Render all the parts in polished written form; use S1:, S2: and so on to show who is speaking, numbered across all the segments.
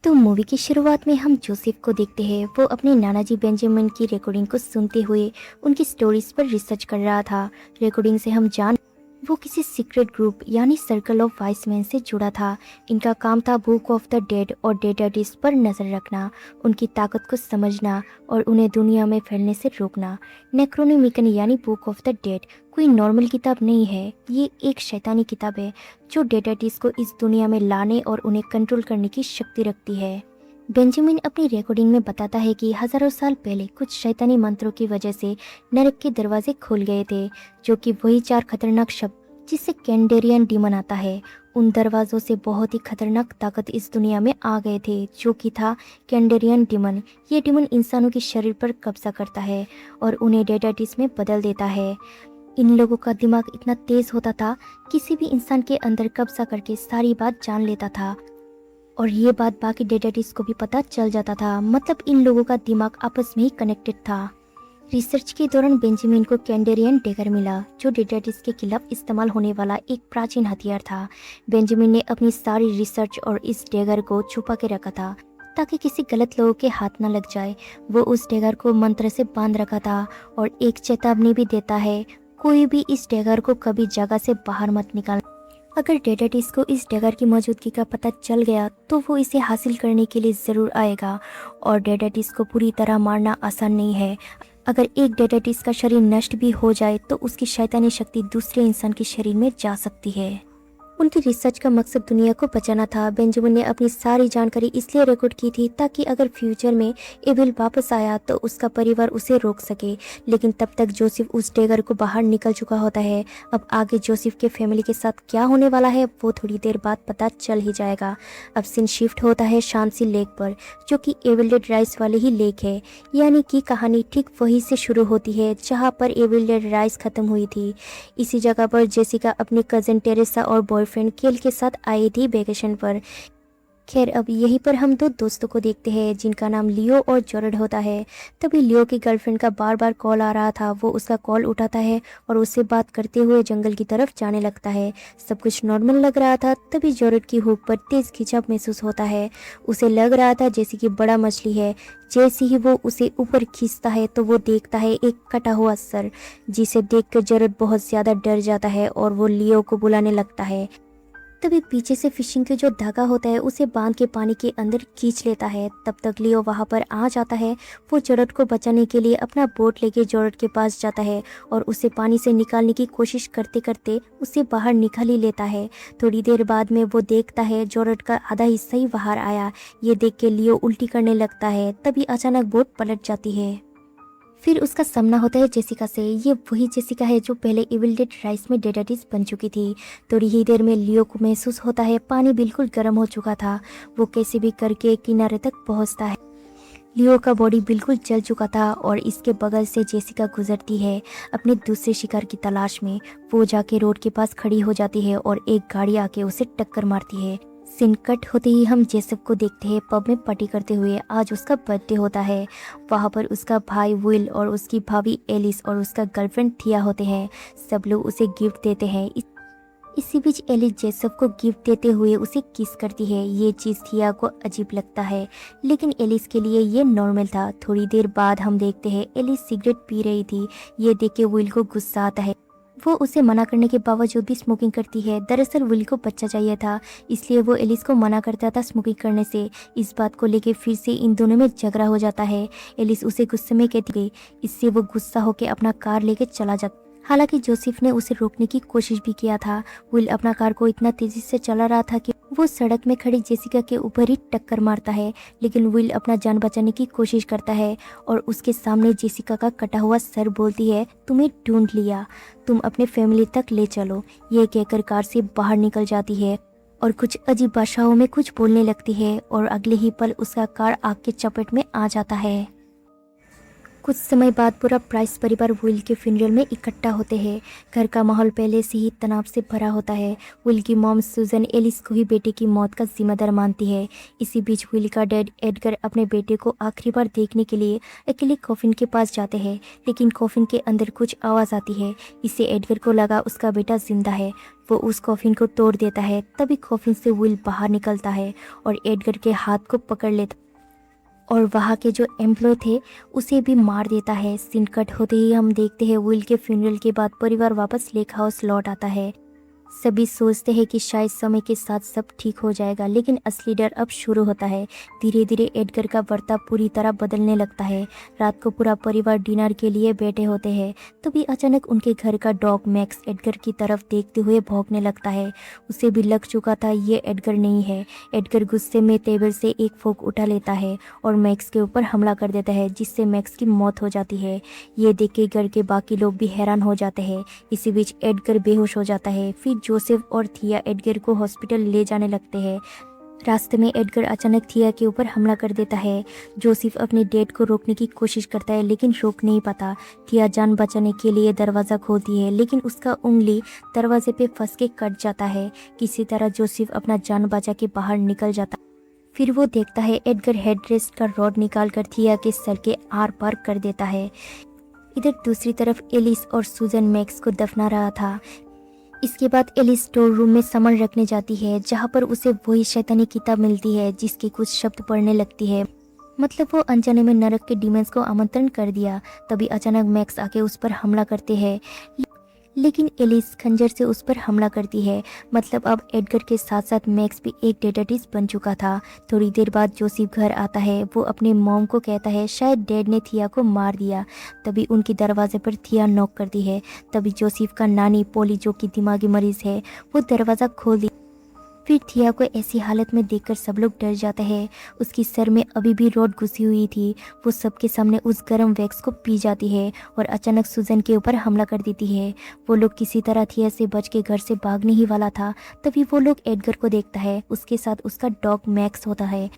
S1: तो मूवी की शुरुआत में हम जोसेफ को देखते हैं। वो अपने नाना जी बेंजामिन की रिकॉर्डिंग को सुनते हुए उनकी स्टोरीज पर रिसर्च कर रहा था। रिकॉर्डिंग से हम जान वो किसी सीक्रेट ग्रुप यानी सर्कल ऑफ वाइस मैन से जुड़ा था। इनका काम था बुक ऑफ द डेड और डेटाबेस पर नज़र रखना, उनकी ताकत को समझना और उन्हें दुनिया में फैलने से रोकना। नेक्रोनोमिकन यानी बुक ऑफ द डेड कोई नॉर्मल किताब नहीं है, ये एक शैतानी किताब है जो डेटाबेस को इस दुनिया में लाने और उन्हें कंट्रोल करने की शक्ति रखती है। बेंजामिन अपनी रिकॉर्डिंग में बताता है कि हजारों साल पहले कुछ शैतानी मंत्रों की वजह से नरक के दरवाजे खुल गए थे, जो कि वही 4 खतरनाक शब्द जिससे कैंडेरियन डीमन आता है। उन दरवाजों से बहुत ही खतरनाक ताकत इस दुनिया में आ गए थे, जो कि था कैंडेरियन डीमन। ये डीमन इंसानों के शरीर पर कब्जा करता है और उन्हें डेटाबेस में बदल देता है। इन लोगों का दिमाग इतना तेज होता था, किसी भी इंसान के अंदर कब्जा करके सारी बात जान लेता था और ये बात बाकी डेटाबेस को भी पता चल जाता था। मतलब इन लोगों का दिमाग आपस में ही कनेक्टेड था। रिसर्च के दौरान बेंजामिन को कैंडेरियन डेगर मिला, जो डेटाबेस के खिलाफ इस्तेमाल होने वाला एक प्राचीन हथियार था। बेंजामिन ने अपनी सारी रिसर्च और इस डेगर को छुपा के रखा था ताकि किसी गलत लोगों के हाथ न लग जाए। वो उस डेगर को मंत्र से बांध रखा था और एक चेतावनी भी देता है, कोई भी इस डेगर को कभी जगह से बाहर मत निकाल। अगर डेटाबेस को इस डेगर की मौजूदगी का पता चल गया तो वो इसे हासिल करने के लिए ज़रूर आएगा और डेटाबेस को पूरी तरह मारना आसान नहीं है। अगर एक डेटाबेस का शरीर नष्ट भी हो जाए तो उसकी शैतानी शक्ति दूसरे इंसान के शरीर में जा सकती है। उनकी रिसर्च का मकसद दुनिया को बचाना था। बेंजामिन ने अपनी सारी जानकारी इसलिए रिकॉर्ड की थी ताकि अगर फ्यूचर में एविल वापस आया तो उसका परिवार उसे रोक सके। लेकिन तब तक जोसेफ उस डेगर को बाहर निकल चुका होता है। अब आगे जोसेफ के फैमिली के साथ क्या होने वाला है वो थोड़ी देर बाद पता चल ही जाएगा। अब सीन शिफ्ट होता है शांसी लेक पर, जो कि एविल डेड राइस वाले ही लेक है। यानी कि कहानी ठीक वहीं से शुरू होती है जहाँ पर एविल डेड राइस खत्म हुई थी। इसी जगह पर जेसिका अपनी कजन टेरेसा और बॉयफ्रेंड केल के साथ आई थी वेकेशन पर। खैर, अब यहीं पर हम दो दोस्तों को देखते हैं जिनका नाम लियो और जॉर्ड होता है। तभी लियो की गर्लफ्रेंड का बार बार कॉल आ रहा था। वो उसका कॉल उठाता है और उससे बात करते हुए जंगल की तरफ जाने लगता है। सब कुछ नॉर्मल लग रहा था, तभी जॉर्ड की हुक पर तेज खिंचाव महसूस होता है। उसे लग रहा था जैसे कि बड़ा मछली है। जैसे ही वो उसे ऊपर खींचता है तो वो देखता है एक कटा हुआ सर, जिसे देखकर जॉर्ड बहुत ज्यादा डर जाता है और वो लियो को बुलाने लगता है। तभी पीछे से फिशिंग के जो धागा होता है उसे बांध के पानी के अंदर खींच लेता है। तब तक लियो वहां पर आ जाता है। वो जॉर्ड को बचाने के लिए अपना बोट लेके जॉर्ड के पास जाता है और उसे पानी से निकालने की कोशिश करते करते उसे बाहर निकाल ही लेता है। थोड़ी देर बाद में वो देखता है जॉर्ड का आधा हिस्सा ही बाहर आया। ये देख के लियो उल्टी करने लगता है। तभी अचानक बोट पलट जाती है। फिर उसका सामना होता है जेसिका से। ये वही जेसिका है जो पहले एविल डेड राइस में डेटाबेस बन चुकी थी। थोड़ी ही देर में लियो को महसूस होता है पानी बिल्कुल गर्म हो चुका था। वो कैसे भी करके किनारे तक पहुंचता है। लियो का बॉडी बिल्कुल जल चुका था और इसके बगल से जेसिका गुजरती है अपने दूसरे शिकार की तलाश में। वो जाके रोड के पास खड़ी हो जाती है और एक गाड़ी आके उसे टक्कर मारती है। सीन कट होते ही हम जेसफ को देखते हैं पब में पार्टी करते हुए। आज उसका बर्थडे होता है। वहाँ पर उसका भाई विल और उसकी भाभी एलिस और उसका गर्लफ्रेंड थिया होते हैं। सब लोग उसे गिफ्ट देते हैं। इसी बीच एलिस जेसफ को गिफ्ट देते हुए उसे किस करती है। ये चीज़ थिया को अजीब लगता है, लेकिन एलिस के लिए ये नॉर्मल था। थोड़ी देर बाद हम देखते हैं एलिस सिगरेट पी रही थी। ये देख के विल को गुस्सा आता है। वो उसे मना करने के बावजूद भी स्मोकिंग करती है। दरअसल विल को बच्चा चाहिए था, इसलिए वो एलिस को मना करता था स्मोकिंग करने से। इस बात को लेके फिर से इन दोनों में झगड़ा हो जाता है। एलिस उसे गुस्से में कहती है। इससे वो गुस्सा होकर अपना कार लेके चला जाता। हालांकि जोसेफ ने उसे रोकने की कोशिश भी किया था। विल अपना कार को इतना तेजी से चला रहा था कि वो सड़क में खड़ी जेसिका के ऊपर ही टक्कर मारता है। लेकिन विल अपना जान बचाने की कोशिश करता है और उसके सामने जेसिका का कटा हुआ सर बोलती है, तुम्हें ढूंढ लिया, तुम अपने फैमिली तक ले चलो। ये कहकर कार से बाहर निकल जाती है और कुछ अजीब भाषाओं में कुछ बोलने लगती है और अगले ही पल उसका कार आग के चपेट में आ जाता है। कुछ समय बाद पूरा प्राइस परिवार विल के फ्यूनरल में इकट्ठा होते हैं। घर का माहौल पहले से ही तनाव से भरा होता है। विल की मॉम सुजन एलिस को ही बेटे की मौत का जिम्मेदार मानती है। इसी बीच विल का डैड एडगर अपने बेटे को आखिरी बार देखने के लिए अकेले कॉफिन के पास जाते हैं, लेकिन कॉफिन के अंदर कुछ आवाज़ आती है। इससे एडगर को लगा उसका बेटा जिंदा है। वो उस कॉफिन को तोड़ देता है। तभी कॉफिन से विल बाहर निकलता है और एडगर के हाथ को पकड़ लेता और वहाँ के जो एम्प्लॉय थे उसे भी मार देता है। सीन कट होते ही हम देखते हैं विल के फ्यूनरल के बाद परिवार वापस लेक हाउस लौट आता है। सभी सोचते हैं कि शायद समय के साथ सब ठीक हो जाएगा, लेकिन असली डर अब शुरू होता है। धीरे धीरे एडगर का बर्ताव पूरी तरह बदलने लगता है। रात को पूरा परिवार डिनर के लिए बैठे होते हैं, तभी अचानक उनके घर का डॉग मैक्स एडगर की तरफ देखते हुए भौंकने लगता है। उसे भी लग चुका था ये एडगर नहीं है। एडगर गुस्से में टेबल से एक फोक उठा लेता है और मैक्स के ऊपर हमला कर देता है, जिससे मैक्स की मौत हो जाती है। ये देख के घर के बाकी लोग भी हैरान हो जाते हैं। इसी बीच एडगर बेहोश हो जाता है। फिर जोसेफ और थिया एडगर को हॉस्पिटल ले जाने लगते हैं। रास्ते में एडगर अचानक थिया के ऊपर हमला कर देता है। जोसेफ अपने डैड को रोकने की कोशिश करता है, लेकिन रोक नहीं पाता। थिया जान बचाने के लिए दरवाज़ा खोलती है, लेकिन उसका उंगली दरवाजे पे फंस के कट जाता है। किसी तरह जोसेफ अपना जान बचा के बाहर निकल जाता। फिर वो देखता है एडगर हेडरेस्ट का रॉड निकाल कर थिया के सर के आर पार कर देता है। इधर दूसरी तरफ एलिस और सुजन मैक्स को दफना रहा था। इसके बाद एलिस स्टोर रूम में सामान रखने जाती है, जहाँ पर उसे वही शैतानी किताब मिलती है जिसके कुछ शब्द पढ़ने लगती है। मतलब वो अनजाने में नरक के डीमंस को आमंत्रण कर दिया। तभी अचानक मैक्स आके उस पर हमला करते हैं, लेकिन एलिस खंजर से उस पर हमला करती है। मतलब अब एडगर के साथ साथ मैक्स भी एक डेटाटिस्ट बन चुका था। थोड़ी देर बाद जोसेफ घर आता है। वो अपने मॉम को कहता है शायद डैड ने थिया को मार दिया। तभी उनकी दरवाजे पर थिया नॉक करती है। तभी जोसेफ का नानी पोली, जो कि दिमागी मरीज है, वो दरवाज़ा खोल दी। फिर थिया को ऐसी हालत में देखकर सब लोग डर जाते हैं। उसकी सर में अभी भी रॉड घुसी हुई थी। वो सबके सामने उस गर्म वैक्स को पी जाती है और अचानक सुजन के ऊपर हमला कर देती है। वो लोग किसी तरह थिया से बच के घर से भागने ही वाला था। तभी वो लोग एडगर को देखता है। उसके साथ उसका डॉग मैक्स होता है।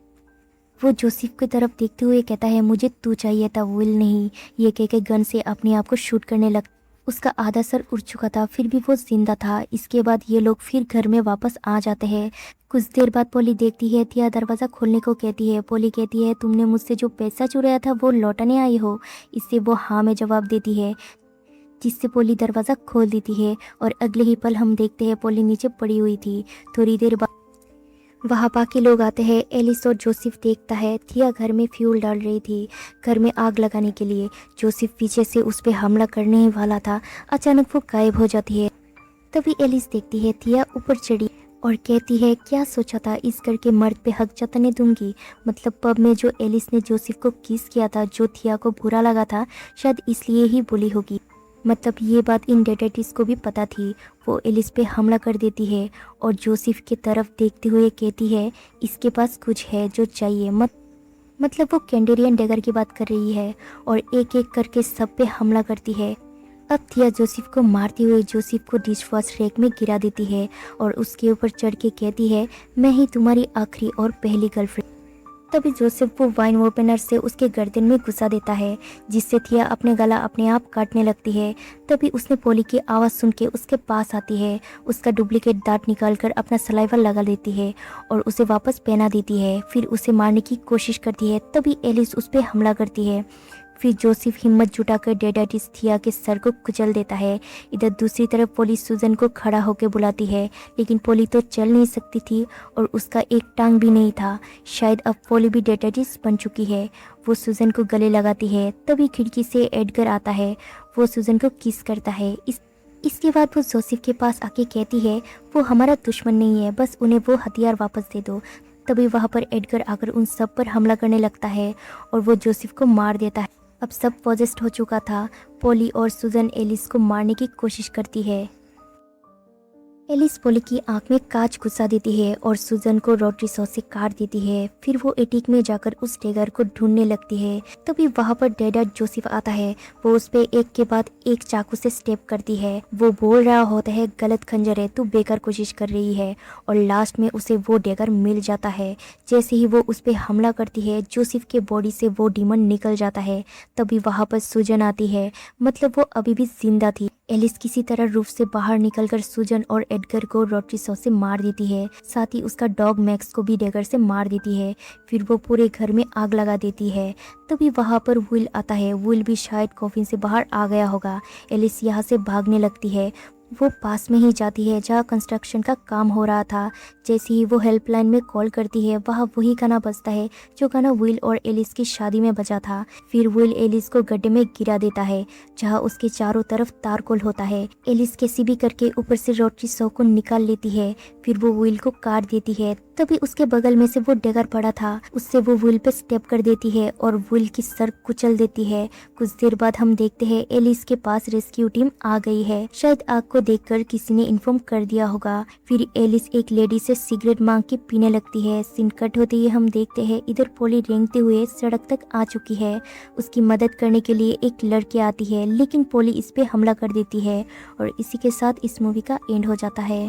S1: वो जोसेफ की तरफ देखते हुए कहता है मुझे तू चाहिए था, विल नहीं। ये कह के गन से अपने आप को शूट करने लगता। उसका आधा सर उड़ चुका था, फिर भी वो जिंदा था। इसके बाद ये लोग फिर घर में वापस आ जाते हैं। कुछ देर बाद पोली देखती है, थिया दरवाज़ा खोलने को कहती है। पोली कहती है तुमने मुझसे जो पैसा चुराया था वो लौटाने आई हो। इससे वो हाँ में जवाब देती है, जिससे पोली दरवाज़ा खोल देती है और अगले ही पल हम देखते हैं पोली नीचे पड़ी हुई थी। थोड़ी देर बाद वहाँ बाकी लोग आते हैं। एलिस और जोसेफ देखता है थिया घर में फ्यूल डाल रही थी, घर में आग लगाने के लिए। जोसेफ पीछे से उस पर हमला करने ही वाला था। अचानक वो गायब हो जाती है। तभी एलिस देखती है थिया ऊपर चढ़ी और कहती है क्या सोचा था, इस घर के मर्द पे हक जताने दूंगी। मतलब पब में जो एलिस ने जोसेफ को किस किया था, जो थिया को बुरा लगा था, शायद इसलिए ही बोली होगी। मतलब ये बात इन डेटेटिव्स को भी पता थी। वो एलिस पे हमला कर देती है और जोसेफ की तरफ देखते हुए कहती है इसके पास कुछ है जो चाहिए। मतलब वो कैंडेरियन डैगर की बात कर रही है और एक एक करके सब पे हमला करती है। अब थिया जोसेफ को मारते हुए जोसेफ को डिशवॉश रैक में गिरा देती है और उसके ऊपर चढ़ के कहती है मैं ही तुम्हारी आखिरी और पहली गर्लफ्रेंड। तभी जोसेफ वो वाइन ओपनर से उसके गर्दन में घुसा देता है, जिससे थिया अपने गला अपने आप काटने लगती है। तभी उसने पोली की आवाज़ सुन के उसके पास आती है। उसका डुप्लीकेट दांत निकालकर अपना सलाइवा लगा लेती है और उसे वापस पहना देती है। फिर उसे मारने की कोशिश करती है। तभी एलिस उस पर हमला करती है। फिर जोसेफ हिम्मत जुटाकर डेडाटिस थिया के सर को कुचल देता है। इधर दूसरी तरफ पोली सुजन को खड़ा होकर बुलाती है, लेकिन पोली तो चल नहीं सकती थी और उसका एक टांग भी नहीं था। शायद अब पोली भी डेडाटिस बन चुकी है। वो सुजन को गले लगाती है। तभी खिड़की से एडगर आता है। वो सुजन को किस करता है। इसके बाद वो जोसेफ के पास आके कहती है वो हमारा दुश्मन नहीं है, बस उन्हें वो हथियार वापस दे दो। तभी वहाँ पर एडगर आकर उन सब पर हमला करने लगता है और वो जोसेफ को मार देता है। अब सब पॉजेस्ड हो चुका था। पोली और सुजन एलिस को मारने की कोशिश करती है। एलिस पोली की आंख में कांच घुसा देती है और सुजन को रोटरी सॉस से काट देती है। फिर वो एटीक में जाकर उस डेगर को ढूंढने लगती है। तभी वहां पर डैड जोसेफ आता है। वो उस पे एक के बाद एक चाकू से स्टेप करती है। वो बोल रहा होता है, गलत खंजर है, तू बेकार कोशिश कर रही है। और लास्ट में उसे वो डेगर मिल जाता है। जैसे ही वो उस पे हमला करती है, जोसेफ के बॉडी से वो डीमन निकल जाता है। तभी वहां पर सुजन आती है, मतलब वो अभी भी जिंदा थी। एलिस किसी तरह रूफ से बाहर निकलकर सुजन और एडगर को रोटरी सॉस से मार देती है। साथ ही उसका डॉग मैक्स को भी डेगर से मार देती है। फिर वो पूरे घर में आग लगा देती है। तभी वहां पर विल आता है। विल भी शायद कॉफिन से बाहर आ गया होगा। एलिस यहाँ से भागने लगती है। वो पास में ही जाती है जहाँ कंस्ट्रक्शन का काम हो रहा था। जैसे ही वो हेल्पलाइन में कॉल करती है, वहाँ वही गाना बजता है जो गाना विल और एलिस की शादी में बजा था। फिर विल एलिस को गड्ढे में गिरा देता है जहाँ उसके चारों तरफ तारकोल होता है। एलिस कैसी भी करके ऊपर से रोटरी सॉस को निकाल लेती है। फिर वो विल को काट देती है। तभी उसके बगल में से वो डेगर पड़ा था, उससे वो विल पे स्टेप कर देती है और विल की सर कुचल देती है। कुछ देर बाद हम देखते हैं एलिस के पास रेस्क्यू टीम आ गई है। शायद आग को देखकर किसी ने इन्फॉर्म कर दिया होगा। फिर एलिस एक लेडी से सिगरेट मांग के पीने लगती है। सीन कट होते ही हम देखते हैं इधर पोली रेंगते हुए सड़क तक आ चुकी है। उसकी मदद करने के लिए एक लड़की आती है, लेकिन पोली इस पे हमला कर देती है। और इसी के साथ इस मूवी का एंड हो जाता है।